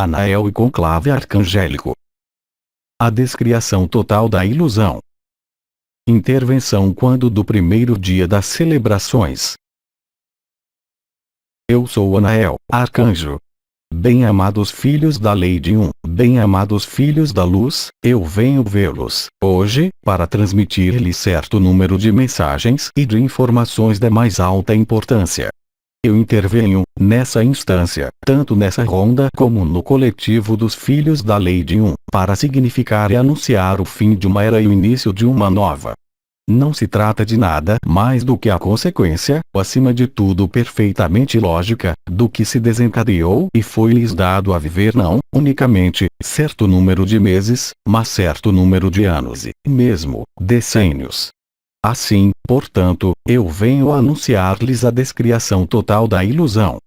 Anael e conclave arcangélico. A descriação total da ilusão. Intervenção quando do primeiro dia das celebrações. Eu sou Anael, arcanjo. Bem-amados filhos da lei de bem-amados filhos da luz, eu venho vê-los, hoje, para transmitir-lhes certo número de mensagens e de informações da mais alta importância. Eu intervenho, nessa instância, tanto nessa ronda como no coletivo dos filhos da lei de para significar e anunciar o fim de uma era e o início de uma nova. Não se trata de nada mais do que a consequência, acima de tudo perfeitamente lógica, do que se desencadeou e foi-lhes dado a viver não, unicamente, certo número de meses, mas certo número de anos e, mesmo, decênios. Assim, portanto, eu venho anunciar-lhes a descriação total da ilusão.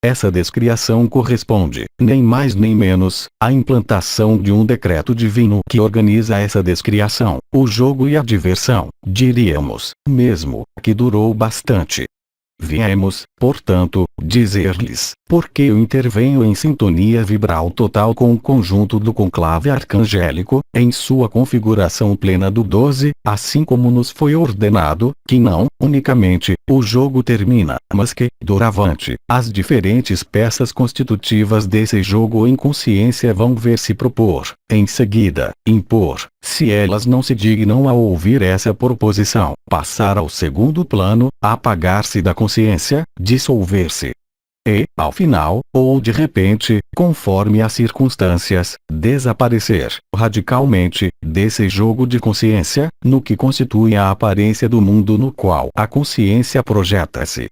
Essa descriação corresponde, nem mais nem menos, à implantação de um decreto divino que organiza essa descriação, o jogo e a diversão, diríamos, mesmo, que durou bastante. Viemos, portanto, dizer-lhes, porque eu intervenho em sintonia vibral total com o conjunto do conclave arcangélico, em sua configuração plena do 12, assim como nos foi ordenado, que não, unicamente, o jogo termina, mas que, doravante, as diferentes peças constitutivas desse jogo em consciência vão ver se propor, em seguida, impor, se elas não se dignam a ouvir essa proposição, passar ao segundo plano, apagar-se da consciência, dissolver-se. E, ao final, ou de repente, conforme as circunstâncias, desaparecer, radicalmente, desse jogo de consciência, no que constitui a aparência do mundo no qual a consciência projeta-se.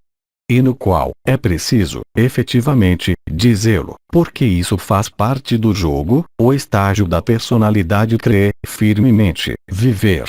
E no qual, é preciso, efetivamente, dizê-lo, porque isso faz parte do jogo, o estágio da personalidade crê, firmemente, viver.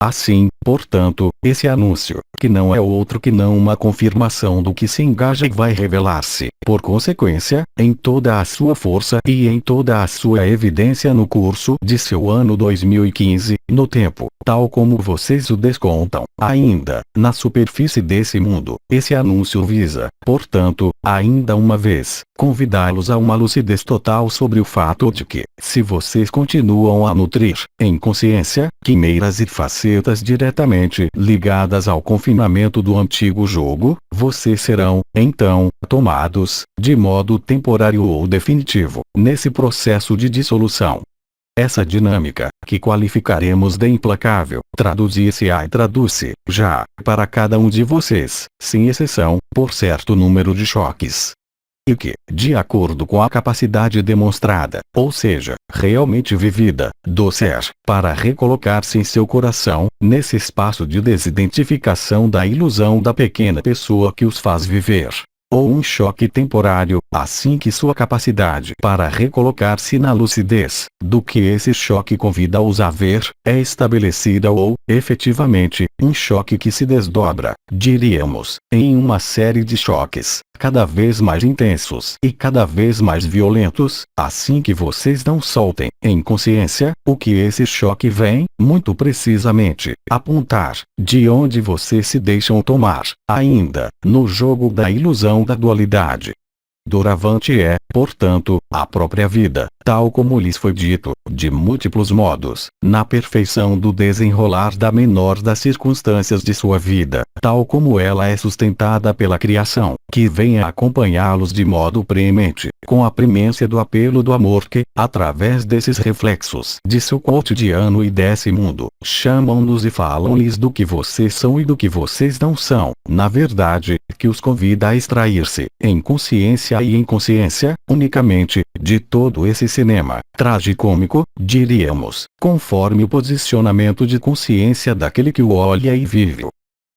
Assim, portanto, esse anúncio, que não é outro que não uma confirmação do que se engaja e vai revelar-se, por consequência, em toda a sua força e em toda a sua evidência no curso de seu ano 2015, no tempo, tal como vocês o descontam, ainda, na superfície desse mundo, esse anúncio visa, portanto, ainda uma vez, convidá-los a uma lucidez total sobre o fato de que, se vocês continuam a nutrir, em consciência, quimeiras e facetas diretamente ligadas ao confinamento do antigo jogo, vocês serão, então, tomados, de modo temporário ou definitivo, nesse processo de dissolução. Essa dinâmica, que qualificaremos de implacável, traduzir-se-á e traduz-se, já, para cada um de vocês, sem exceção, por certo número de choques. E que, de acordo com a capacidade demonstrada, ou seja, realmente vivida, do ser, para recolocar-se em seu coração, nesse espaço de desidentificação da ilusão da pequena pessoa que os faz viver. Ou um choque temporário, assim que sua capacidade para recolocar-se na lucidez, do que esse choque convida-os a ver, é estabelecida ou, efetivamente, um choque que se desdobra, diríamos, em uma série de choques, cada vez mais intensos e cada vez mais violentos, assim que vocês não soltem, em consciência, o que esse choque vem, muito precisamente, apontar, de onde vocês se deixam tomar, ainda, no jogo da ilusão da dualidade. Doravante é, portanto, a própria vida, tal como lhes foi dito, de múltiplos modos, na perfeição do desenrolar da menor das circunstâncias de sua vida, tal como ela é sustentada pela criação, que vem a acompanhá-los de modo preemente, com a premência do apelo do amor que, através desses reflexos de seu cotidiano e desse mundo, chamam-nos e falam-lhes do que vocês são e do que vocês não são, na verdade, que os convida a extrair-se, em consciência e inconsciência, unicamente, de todo esse cinema, tragicômico, diríamos, conforme o posicionamento de consciência daquele que o olha e vive.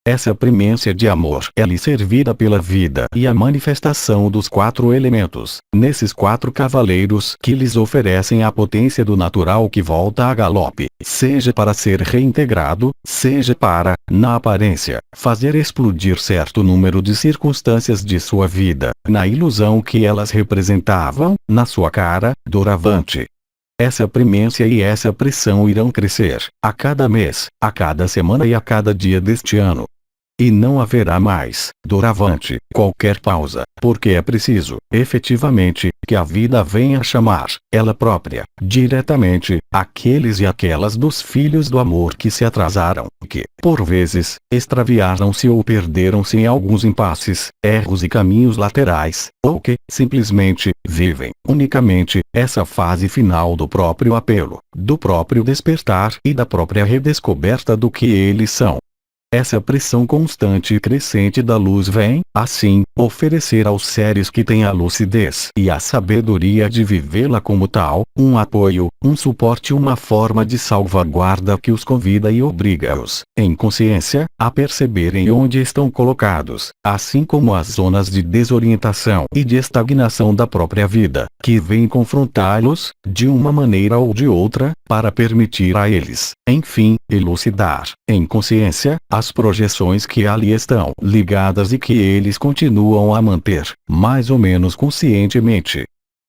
Essa premência de amor é-lhe servida pela vida e a manifestação dos 4 elementos, nesses 4 cavaleiros que lhes oferecem a potência do natural que volta a galope, seja para ser reintegrado, seja para, na aparência, fazer explodir certo número de circunstâncias de sua vida, na ilusão que elas representavam, na sua cara, doravante. Essa premência e essa pressão irão crescer, a cada mês, a cada semana e a cada dia deste ano. E não haverá mais, doravante, qualquer pausa, porque é preciso, efetivamente, que a vida venha chamar, ela própria, diretamente, aqueles e aquelas dos filhos do amor que se atrasaram, que, por vezes, extraviaram-se ou perderam-se em alguns impasses, erros e caminhos laterais, ou que, simplesmente, vivem, unicamente, essa fase final do próprio apelo, do próprio despertar e da própria redescoberta do que eles são. Essa pressão constante e crescente da luz vem, assim, oferecer aos seres que têm a lucidez e a sabedoria de vivê-la como tal, um apoio, um suporte, uma forma de salvaguarda que os convida e obriga-os, em consciência, a perceberem onde estão colocados, assim como as zonas de desorientação e de estagnação da própria vida, que vêm confrontá-los, de uma maneira ou de outra, para permitir a eles, enfim, elucidar, em consciência, as projeções que ali estão ligadas e que eles continuam a manter, mais ou menos conscientemente.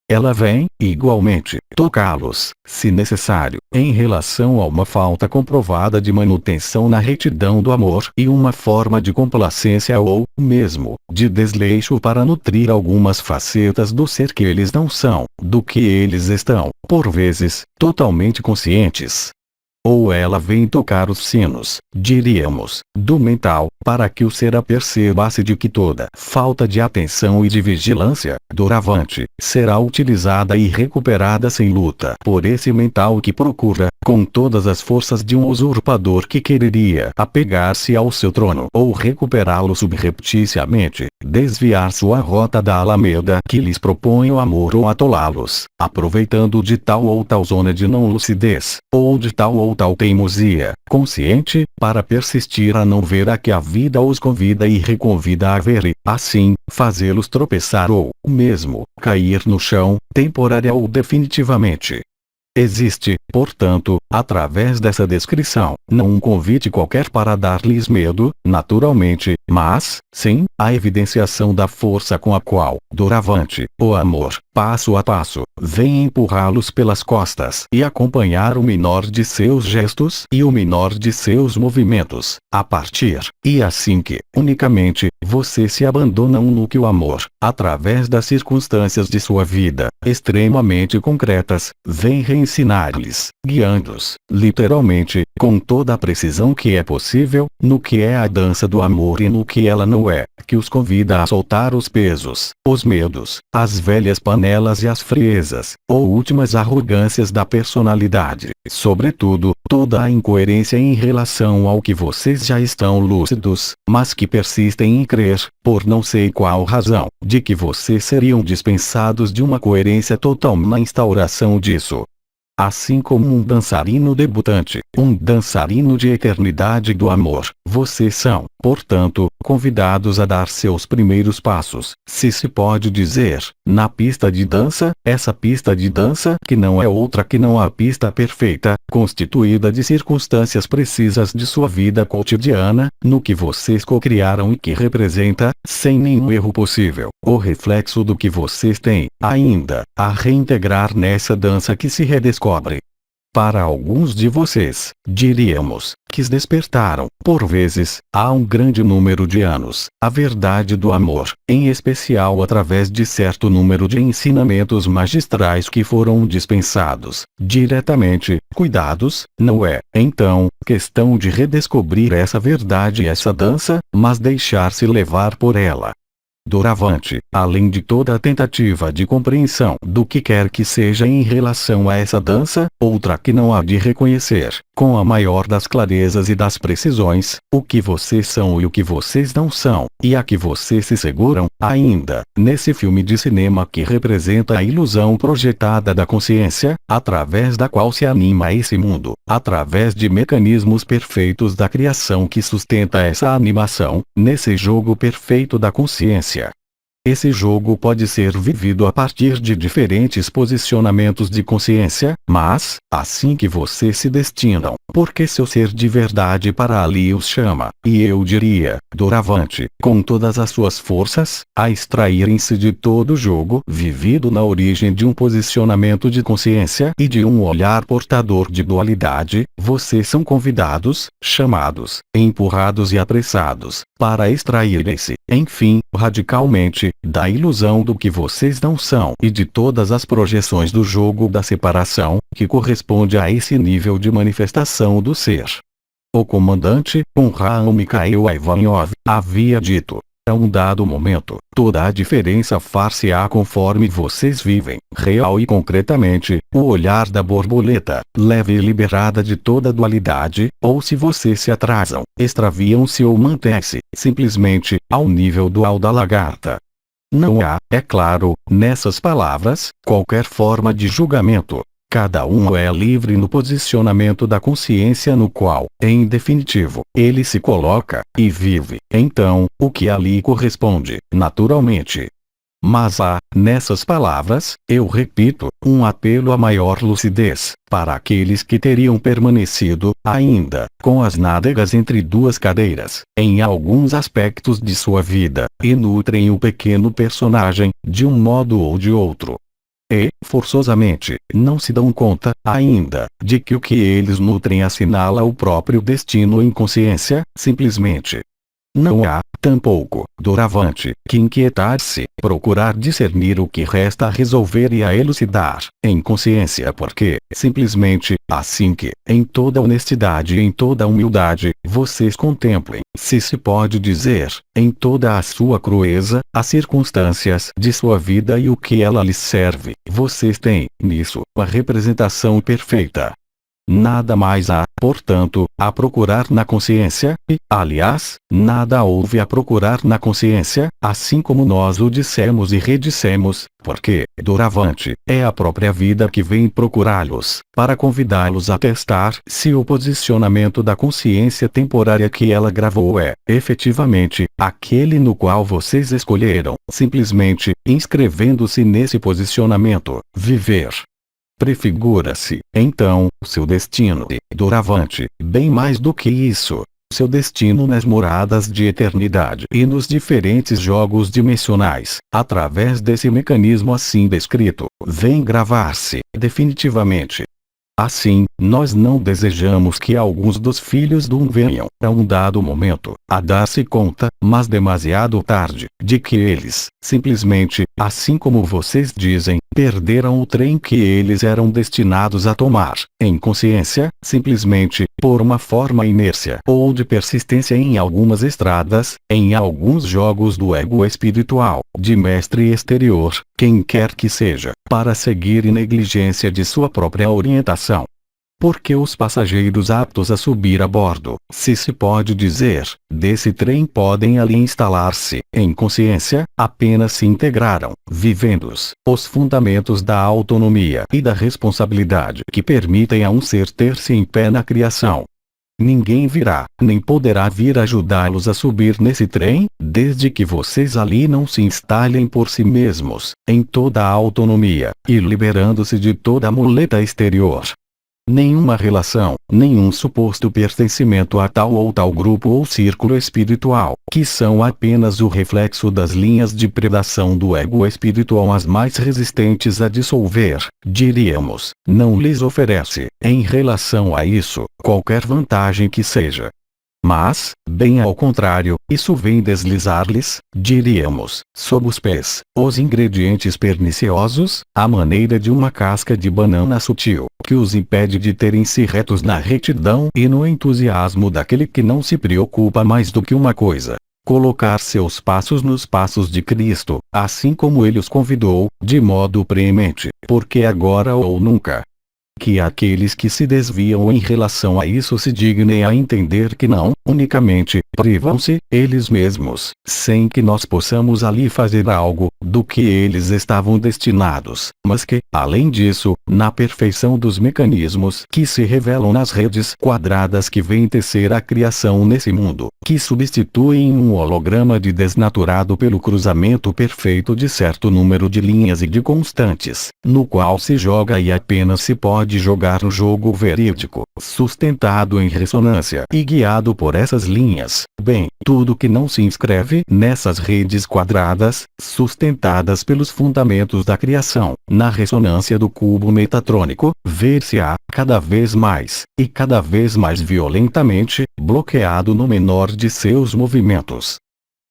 Ela vem, igualmente, tocá-los, se necessário, em relação a uma falta comprovada de manutenção na retidão do amor e uma forma de complacência ou, mesmo, de desleixo para nutrir algumas facetas do ser que eles não são, do que eles estão, por vezes, totalmente conscientes. Ou ela vem tocar os sinos, diríamos, do mental, para que o ser aperceba-se de que toda falta de atenção e de vigilância, doravante, será utilizada e recuperada sem luta por esse mental que procura, com todas as forças de um usurpador que quereria apegar-se ao seu trono ou recuperá-lo subrepticiamente, desviar sua rota da alameda que lhes propõe o amor ou atolá-los, aproveitando de tal ou tal zona de não lucidez, ou de tal ou tal teimosia, consciente, para persistir a não ver a que a vida os convida e reconvida a ver e, assim, fazê-los tropeçar ou, mesmo, cair no chão, temporária ou definitivamente. Existe, portanto, através dessa descrição, não um convite qualquer para dar-lhes medo, naturalmente, mas, sim, a evidenciação da força com a qual, doravante, o amor, passo a passo, vem empurrá-los pelas costas e acompanhar o menor de seus gestos e o menor de seus movimentos, a partir, e assim que, unicamente, você se abandonam no que o amor, através das circunstâncias de sua vida, extremamente concretas, vem reensinar-lhes, guiando-os, literalmente, com toda a precisão que é possível, no que é a dança do amor e no que ela não é, que os convida a soltar os pesos, os medos, as velhas panelas e as friezas, ou últimas arrogâncias da personalidade, sobretudo, toda a incoerência em relação ao que vocês já estão lúcidos, mas que persistem em crer, por não sei qual razão, de que vocês seriam dispensados de uma coerência total na instauração disso. Assim como um dançarino debutante, um dançarino de eternidade do amor, vocês são, portanto, convidados a dar seus primeiros passos, se pode dizer, na pista de dança, essa pista de dança que não é outra que não a pista perfeita, constituída de circunstâncias precisas de sua vida cotidiana, no que vocês cocriaram e que representa, sem nenhum erro possível, o reflexo do que vocês têm, ainda, a reintegrar nessa dança que se redescobre. Para alguns de vocês, diríamos, que despertaram, por vezes, há um grande número de anos, a verdade do amor, em especial através de certo número de ensinamentos magistrais que foram dispensados, diretamente, cuidados, não é, então, questão de redescobrir essa verdade e essa dança, mas deixar-se levar por ela. Doravante, além de toda a tentativa de compreensão do que quer que seja em relação a essa dança, outra que não há de reconhecer, com a maior das clarezas e das precisões, o que vocês são e o que vocês não são, e a que vocês se seguram, ainda, nesse filme de cinema que representa a ilusão projetada da consciência, através da qual se anima esse mundo, através de mecanismos perfeitos da criação que sustenta essa animação, nesse jogo perfeito da consciência. Esse jogo pode ser vivido a partir de diferentes posicionamentos de consciência, mas, assim que vocês se destinam, porque seu ser de verdade para ali os chama, e eu diria, doravante, com todas as suas forças, a extraírem-se de todo o jogo vivido na origem de um posicionamento de consciência e de um olhar portador de dualidade, vocês são convidados, chamados, empurrados e apressados, para extraírem-se, enfim, radicalmente, da ilusão do que vocês não são e de todas as projeções do jogo da separação, que corresponde a esse nível de manifestação do ser. O comandante, Raul Mikhail Ivanov, havia dito: a um dado momento, toda a diferença far-se-á conforme vocês vivem, real e concretamente, o olhar da borboleta, leve e liberada de toda dualidade, ou se vocês se atrasam, extraviam-se ou mantêm-se, simplesmente, ao nível dual da lagarta. Não há, é claro, nessas palavras, qualquer forma de julgamento. Cada um é livre no posicionamento da consciência no qual, em definitivo, ele se coloca, e vive, então, o que ali corresponde, naturalmente. Mas há, nessas palavras, eu repito, um apelo a maior lucidez, para aqueles que teriam permanecido, ainda, com as nádegas entre duas cadeiras, em alguns aspectos de sua vida, e nutrem o pequeno personagem, de um modo ou de outro. E, forçosamente, não se dão conta, ainda, de que o que eles nutrem assinala o próprio destino em consciência, simplesmente. Não há, tampouco, doravante, que inquietar-se, procurar discernir o que resta a resolver e a elucidar, em consciência porque, simplesmente, assim que, em toda honestidade e em toda humildade, vocês contemplem, se pode dizer, em toda a sua crueza, as circunstâncias de sua vida e o que ela lhes serve, vocês têm, nisso, a representação perfeita. Nada mais há, portanto, a procurar na consciência, e, aliás, nada houve a procurar na consciência, assim como nós o dissemos e redissemos, porque, doravante, é a própria vida que vem procurá-los, para convidá-los a testar se o posicionamento da consciência temporária que ela gravou é, efetivamente, aquele no qual vocês escolheram, simplesmente, inscrevendo-se nesse posicionamento, viver. Prefigura-se, então, seu destino e, doravante, bem mais do que isso, seu destino nas moradas de eternidade e nos diferentes jogos dimensionais, através desse mecanismo assim descrito, vem gravar-se, definitivamente. Assim, nós não desejamos que alguns dos filhos do venham, a um dado momento, a dar-se conta, mas demasiado tarde, de que eles, simplesmente, assim como vocês dizem, perderam o trem que eles eram destinados a tomar, em consciência, simplesmente, por uma forma inércia ou de persistência em algumas estradas, em alguns jogos do ego espiritual, de mestre exterior, quem quer que seja, para seguir em negligência de sua própria orientação. Porque os passageiros aptos a subir a bordo, se pode dizer, desse trem podem ali instalar-se, em consciência, apenas se integraram, vivendo-os, os fundamentos da autonomia e da responsabilidade que permitem a um ser ter-se em pé na criação. Ninguém virá, nem poderá vir ajudá-los a subir nesse trem, desde que vocês ali não se instalem por si mesmos, em toda a autonomia, e liberando-se de toda a muleta exterior. Nenhuma relação, nenhum suposto pertencimento a tal ou tal grupo ou círculo espiritual, que são apenas o reflexo das linhas de predação do ego espiritual as mais resistentes a dissolver, diríamos, não lhes oferece, em relação a isso, qualquer vantagem que seja. Mas, bem ao contrário, isso vem deslizar-lhes, diríamos, sob os pés, os ingredientes perniciosos, à maneira de uma casca de banana sutil, que os impede de terem-se retos na retidão e no entusiasmo daquele que não se preocupa mais do que uma coisa: colocar seus passos nos passos de Cristo, assim como ele os convidou, de modo preemente, porque agora ou nunca. Que aqueles que se desviam em relação a isso se dignem a entender que não, unicamente, privam-se, eles mesmos, sem que nós possamos ali fazer algo, do que eles estavam destinados, mas que, além disso, na perfeição dos mecanismos que se revelam nas redes quadradas que vêm tecer a criação nesse mundo, que substituem um holograma de desnaturado pelo cruzamento perfeito de certo número de linhas e de constantes, no qual se joga e apenas se pode jogar no jogo verídico, sustentado em ressonância e guiado por essas linhas, pois, bem, tudo que não se inscreve nessas redes quadradas, sustentadas pelos fundamentos da criação, na ressonância do cubo metatrônico, ver-se-á, cada vez mais, e cada vez mais violentamente, bloqueado no menor de seus movimentos.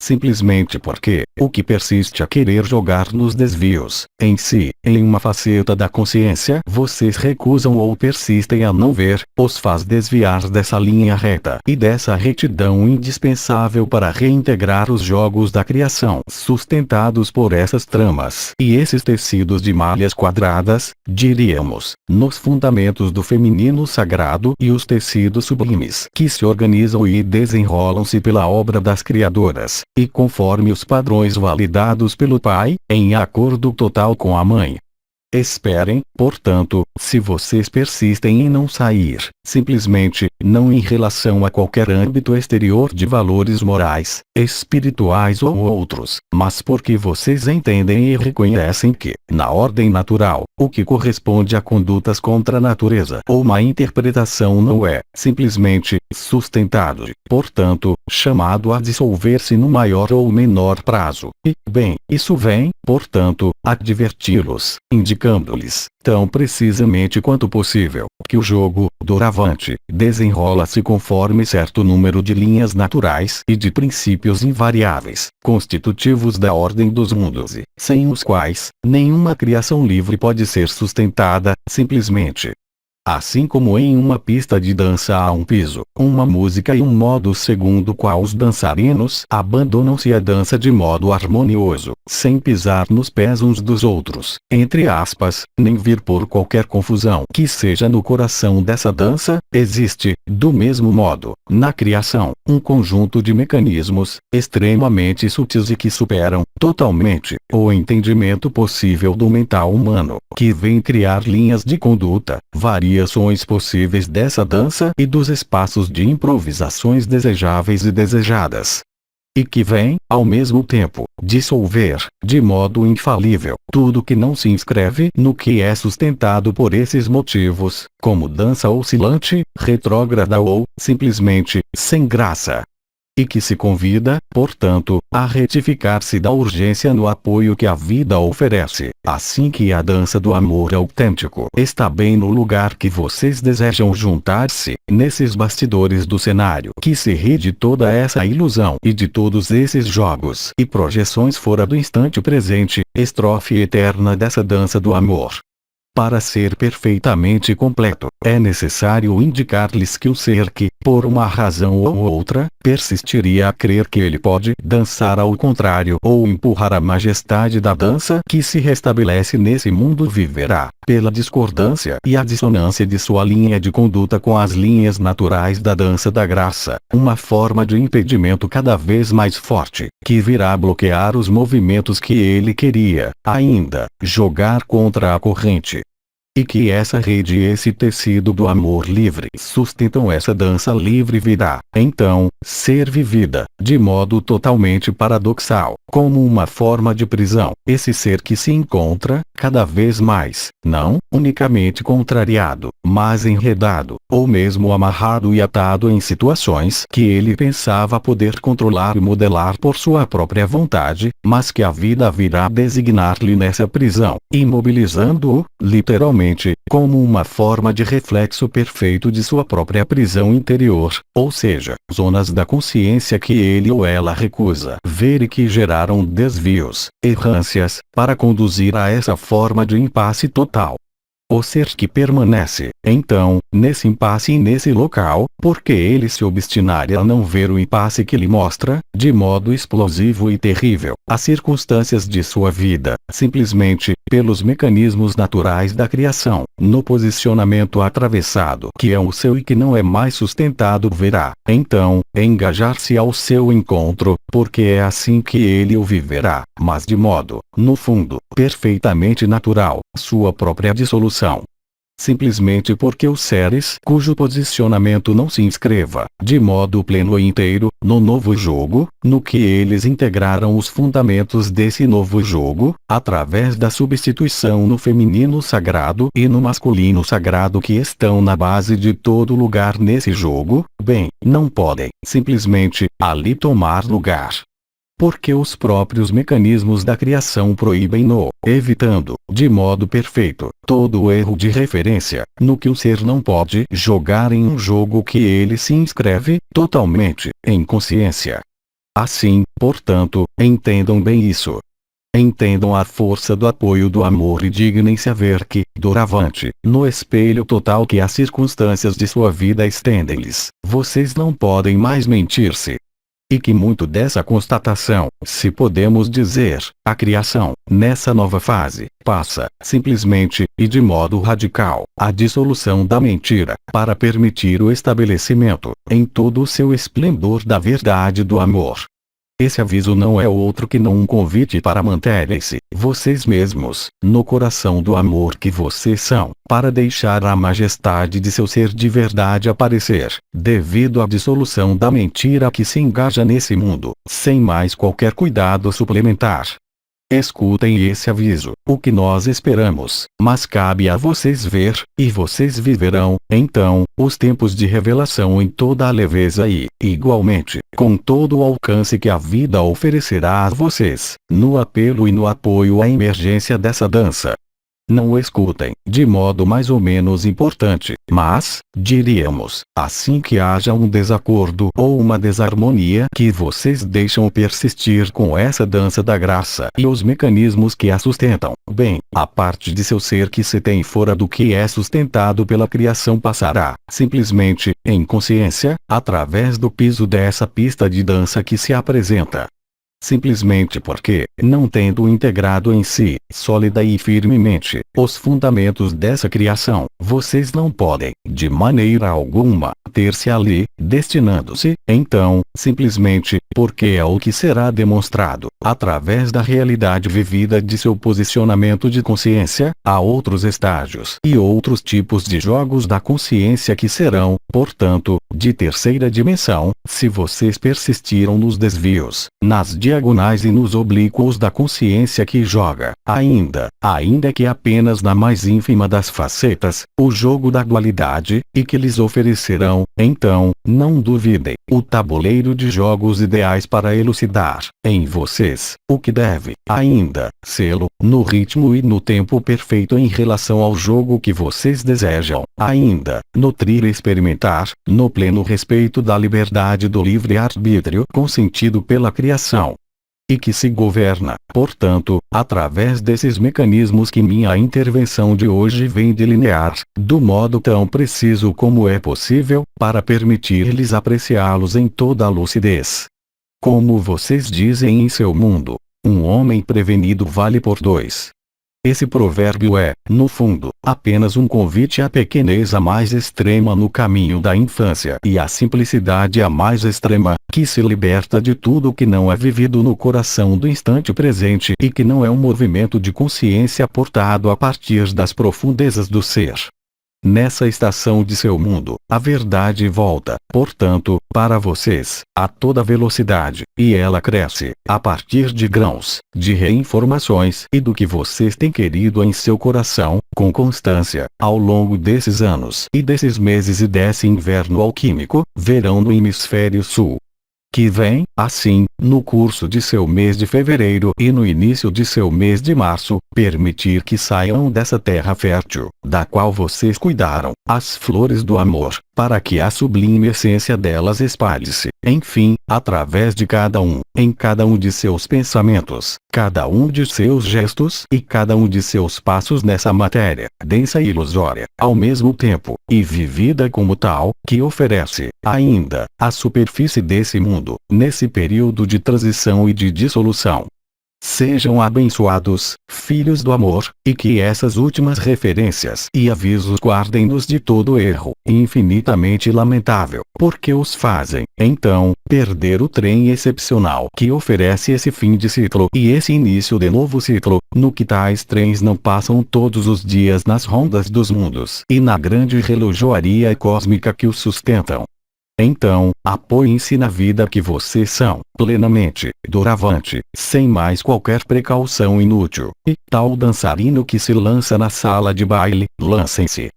Simplesmente porque, o que persiste a querer jogar nos desvios, em si, em uma faceta da consciência, vocês recusam ou persistem a não ver, os faz desviar dessa linha reta e dessa retidão indispensável para reintegrar os jogos da criação sustentados por essas tramas e esses tecidos de malhas quadradas, diríamos, nos fundamentos do feminino sagrado e os tecidos sublimes que se organizam e desenrolam-se pela obra das criadoras, e conforme os padrões validados pelo pai, em acordo total com a mãe. Esperem, portanto, se vocês persistem em não sair, simplesmente, não em relação a qualquer âmbito exterior de valores morais, espirituais ou outros, mas porque vocês entendem e reconhecem que, na ordem natural, o que corresponde a condutas contra a natureza ou má interpretação não é, simplesmente, sustentado, portanto, chamado a dissolver-se no maior ou menor prazo. E, bem, isso vem, portanto, adverti-los, indicando-lhes, tão precisamente quanto possível, que o jogo, doravante, desenrola-se conforme certo número de linhas naturais e de princípios invariáveis, constitutivos da ordem dos mundos e, sem os quais, nenhuma criação livre pode ser sustentada, simplesmente. Assim como em uma pista de dança há um piso, uma música e um modo segundo o qual os dançarinos abandonam-se à dança de modo harmonioso, sem pisar nos pés uns dos outros, entre aspas, nem vir por qualquer confusão que seja no coração dessa dança, existe, do mesmo modo, na criação, um conjunto de mecanismos, extremamente sutis e que superam, totalmente, o entendimento possível do mental humano, que vem criar linhas de conduta, variações possíveis dessa dança e dos espaços de improvisações desejáveis e desejadas. E que vem, ao mesmo tempo, dissolver, de modo infalível, tudo que não se inscreve no que é sustentado por esses motivos, como dança oscilante, retrógrada ou, simplesmente, sem graça. E que se convida, portanto, a retificar-se da urgência no apoio que a vida oferece, assim que a dança do amor autêntico está bem no lugar que vocês desejam juntar-se, nesses bastidores do cenário que se ri de toda essa ilusão e de todos esses jogos e projeções fora do instante presente, estrofe eterna dessa dança do amor. Para ser perfeitamente completo, é necessário indicar-lhes que o ser que, por uma razão ou outra, persistiria a crer que ele pode dançar ao contrário ou empurrar a majestade da dança que se restabelece nesse mundo viverá, pela discordância e a dissonância de sua linha de conduta com as linhas naturais da dança da graça, uma forma de impedimento cada vez mais forte, que virá bloquear os movimentos que ele queria, ainda, jogar contra a corrente. E que essa rede e esse tecido do amor livre sustentam essa dança livre virá, então, ser vivida, de modo totalmente paradoxal, como uma forma de prisão, esse ser que se encontra, cada vez mais, não unicamente contrariado, mas enredado, ou mesmo amarrado e atado em situações que ele pensava poder controlar e modelar por sua própria vontade, mas que a vida virá designar-lhe nessa prisão, imobilizando-o, literalmente, como uma forma de reflexo perfeito de sua própria prisão interior, ou seja, zonas da consciência que ele ou ela recusa ver e que geraram desvios, errâncias, para conduzir a essa forma de impasse total. O ser que permanece, então, nesse impasse e nesse local, porque ele se obstinaria a não ver o impasse que lhe mostra, de modo explosivo e terrível, as circunstâncias de sua vida, simplesmente, pelos mecanismos naturais da criação, no posicionamento atravessado que é o seu e que não é mais sustentado verá, então, engajar-se ao seu encontro, porque é assim que ele o viverá, mas de modo, no fundo, perfeitamente natural, sua própria dissolução. Simplesmente porque os seres cujo posicionamento não se inscreva, de modo pleno e inteiro, no novo jogo, no que eles integraram os fundamentos desse novo jogo, através da substituição no feminino sagrado e no masculino sagrado que estão na base de todo lugar nesse jogo, bem, não podem, simplesmente, ali tomar lugar. Porque os próprios mecanismos da criação proíbem-no, evitando, de modo perfeito, todo o erro de referência, no que o ser não pode jogar em um jogo que ele se inscreve, totalmente, em consciência. Assim, portanto, entendam bem isso. Entendam a força do apoio do amor e dignem-se a ver que, doravante, no espelho total que as circunstâncias de sua vida estendem-lhes, vocês não podem mais mentir-se. E que muito dessa constatação, se podemos dizer, a criação, nessa nova fase, passa, simplesmente, e de modo radical, a dissolução da mentira, para permitir o estabelecimento, em todo o seu esplendor da verdade do amor. Esse aviso não é outro que não um convite para manterem-se, vocês mesmos, no coração do amor que vocês são, para deixar a majestade de seu ser de verdade aparecer, devido à dissolução da mentira que se engaja nesse mundo, sem mais qualquer cuidado suplementar. Escutem esse aviso, o que nós esperamos, mas cabe a vocês ver, e vocês viverão, então, os tempos de revelação em toda a leveza e, igualmente, com todo o alcance que a vida oferecerá a vocês, no apelo e no apoio à emergência dessa dança. Não o escutem, de modo mais ou menos importante, mas, diríamos, assim que haja um desacordo ou uma desarmonia que vocês deixam persistir com essa dança da graça e os mecanismos que a sustentam, bem, a parte de seu ser que se tem fora do que é sustentado pela criação passará, simplesmente, em consciência, através do piso dessa pista de dança que se apresenta. Simplesmente porque, não tendo integrado em si, sólida e firmemente, os fundamentos dessa criação, vocês não podem, de maneira alguma, ter-se ali, destinando-se, então, simplesmente, porque é o que será demonstrado, através da realidade vivida de seu posicionamento de consciência, a outros estágios e outros tipos de jogos da consciência que serão, portanto, de terceira dimensão, se vocês persistiram nos desvios, nas diagonais e nos oblíquos da consciência que joga, ainda que apenas na mais ínfima das facetas, o jogo da dualidade, e que lhes oferecerão, então, não duvidem, o tabuleiro de jogos ideais para elucidar, em vocês, o que deve, ainda, sê-lo, no ritmo e no tempo perfeito em relação ao jogo que vocês desejam, ainda, nutrir e experimentar, no pleno respeito da liberdade do livre-arbítrio consentido pela criação. E que se governa, portanto, através desses mecanismos que minha intervenção de hoje vem delinear, do modo tão preciso como é possível, para permitir-lhes apreciá-los em toda a lucidez. Como vocês dizem em seu mundo, um homem prevenido vale por dois. Esse provérbio é, no fundo, apenas um convite à pequeneza mais extrema no caminho da infância e à simplicidade a mais extrema, que se liberta de tudo que não é vivido no coração do instante presente e que não é um movimento de consciência portado a partir das profundezas do ser. Nessa estação de seu mundo, a verdade volta, portanto, para vocês, a toda velocidade, e ela cresce, a partir de grãos, de reinformações e do que vocês têm querido em seu coração, com constância, ao longo desses anos e desses meses e desse inverno alquímico, verão no hemisfério sul. Que vem, assim, no curso de seu mês de fevereiro e no início de seu mês de março, permitir que saiam dessa terra fértil, da qual vocês cuidaram, as flores do amor, para que a sublime essência delas espalhe-se, enfim, através de cada um, em cada um de seus pensamentos, cada um de seus gestos e cada um de seus passos nessa matéria, densa e ilusória, ao mesmo tempo, e vivida como tal, que oferece, ainda, a superfície desse mundo, nesse período de transição e de dissolução. Sejam abençoados, filhos do amor, e que essas últimas referências e avisos guardem-nos de todo erro, infinitamente lamentável, porque os fazem, então, perder o trem excepcional que oferece esse fim de ciclo e esse início de novo ciclo, no que tais trens não passam todos os dias nas rondas dos mundos e na grande relojoaria cósmica que os sustentam. Então, apoiem-se na vida que vocês são, plenamente, doravante, sem mais qualquer precaução inútil, e, tal dançarino que se lança na sala de baile, lancem-se.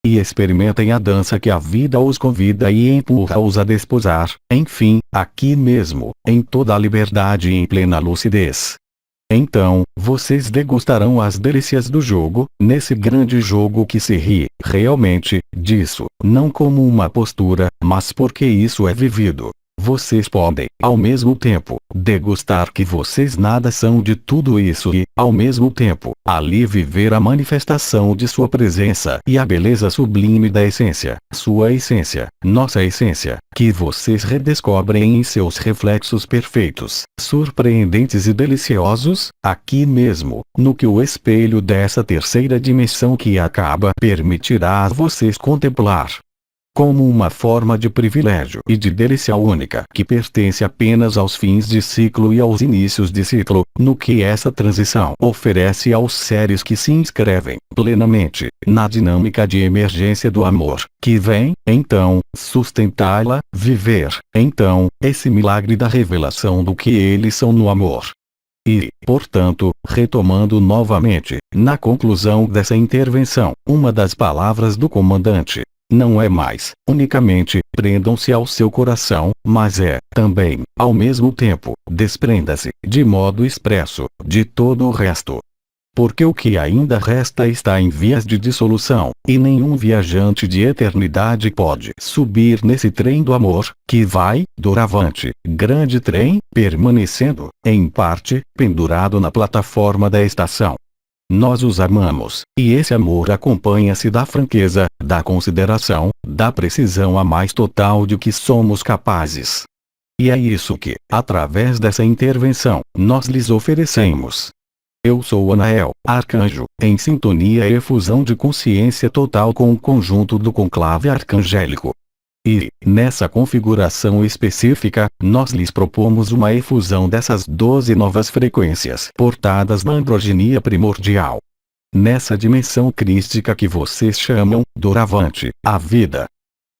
E experimentem a dança que a vida os convida e empurra-os a desposar, enfim, aqui mesmo, em toda a liberdade e em plena lucidez. Então, vocês degustarão as delícias do jogo, nesse grande jogo que se ri, realmente, disso, não como uma postura, mas porque isso é vivido. Vocês podem, ao mesmo tempo, degustar que vocês nada são de tudo isso e, ao mesmo tempo, ali viver a manifestação de sua presença e a beleza sublime da essência, sua essência, nossa essência, que vocês redescobrem em seus reflexos perfeitos, surpreendentes e deliciosos, aqui mesmo, no que o espelho dessa terceira dimensão que acaba permitirá a vocês contemplar. Como uma forma de privilégio e de delícia única que pertence apenas aos fins de ciclo e aos inícios de ciclo, no que essa transição oferece aos seres que se inscrevem plenamente na dinâmica de emergência do amor, que vem, então, sustentá-la, viver, então, esse milagre da revelação do que eles são no amor. E, portanto, retomando novamente, na conclusão dessa intervenção, uma das palavras do comandante não é mais, unicamente, prendam-se ao seu coração, mas é, também, ao mesmo tempo, desprenda-se, de modo expresso, de todo o resto. Porque o que ainda resta está em vias de dissolução, e nenhum viajante de eternidade pode subir nesse trem do amor, que vai, doravante, grande trem, permanecendo, em parte, pendurado na plataforma da estação. Nós os amamos, e esse amor acompanha-se da franqueza, da consideração, da precisão a mais total de que somos capazes. E é isso que, através dessa intervenção, nós lhes oferecemos. Eu sou Anael, arcanjo, em sintonia e efusão de consciência total com o conjunto do conclave arcangélico. E, nessa configuração específica, nós lhes propomos uma efusão dessas 12 novas frequências portadas na androgenia primordial. Nessa dimensão crística que vocês chamam, doravante, a vida.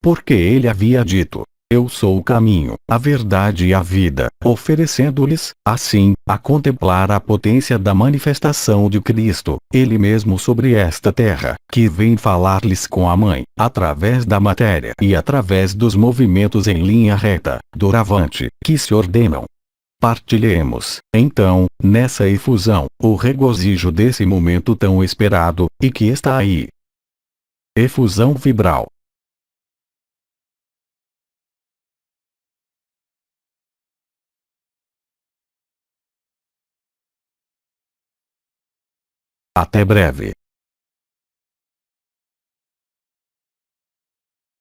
Porque ele havia dito: eu sou o caminho, a verdade e a vida, oferecendo-lhes, assim, a contemplar a potência da manifestação de Cristo, Ele mesmo sobre esta terra, que vem falar-lhes com a Mãe, através da matéria e através dos movimentos em linha reta, doravante, que se ordenam. Partilhemos, então, nessa efusão, o regozijo desse momento tão esperado, e que está aí. Efusão vibral. Até breve.